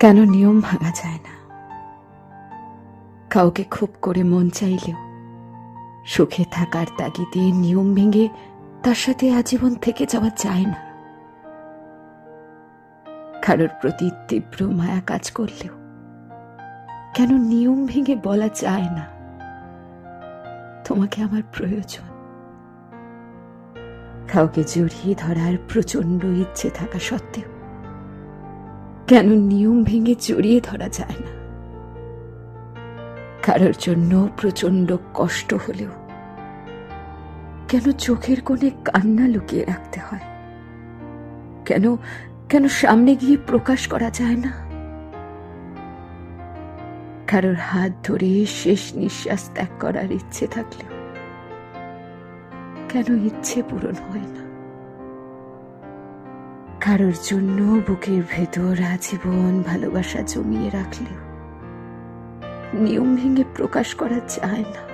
কেন নিয়ম ভাঙা যায় না? কাউকে খুব করে মন চাইলেও সুখে থাকার তাগিদে নিয়ম ভেঙে তার সাথে আজীবন থেকে যাওয়া যায় না। কারোর প্রতি তীব্র মায়া কাজ করলেও কেন নিয়ম ভেঙে বলা যায় না তোমাকে আমার প্রয়োজন? কাউকে জড়িয়ে ধরার প্রচন্ড ইচ্ছে থাকা সত্ত্বেও কেন নিয়ম ভেঙে জড়িয়ে ধরা যায় না? কারোর জন্য প্রচন্ড কষ্ট হলেও কেন চোখের কোণে কান্না লুকিয়ে রাখতে হয়? কেন কেন সামনে গিয়ে প্রকাশ করা যায় না? কারোর হাত ধরে শেষ নিঃশ্বাস ত্যাগ করার ইচ্ছে থাকলেও কেন ইচ্ছে পূরণ হয় না? কারোর জন্য বুকের ভেতর আজীবন ভালোবাসা জমিয়ে রাখলেও নিয়ম ভেঙে প্রকাশ করা যায় না।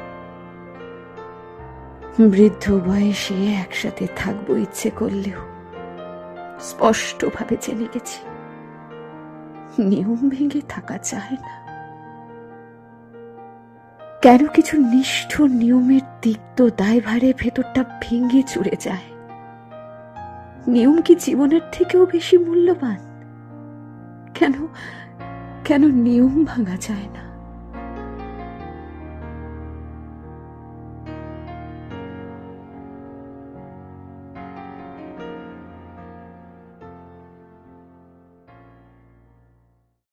বৃদ্ধ বয়সে একসাথে থাকবো ইচ্ছে করলেও স্পষ্টভাবে জেনে গেছি নিয়ম ভেঙে থাকা যায় না। কেন কিছু নিষ্ঠুর নিয়মের তিক্ত দায়ভারে ভেতরটা ভেঙে চুরে যায়? নিয়ম কি জীবনের থেকেও বেশি মূল্যবান? কেন কেন নিয়ম ভাঙা যায় না?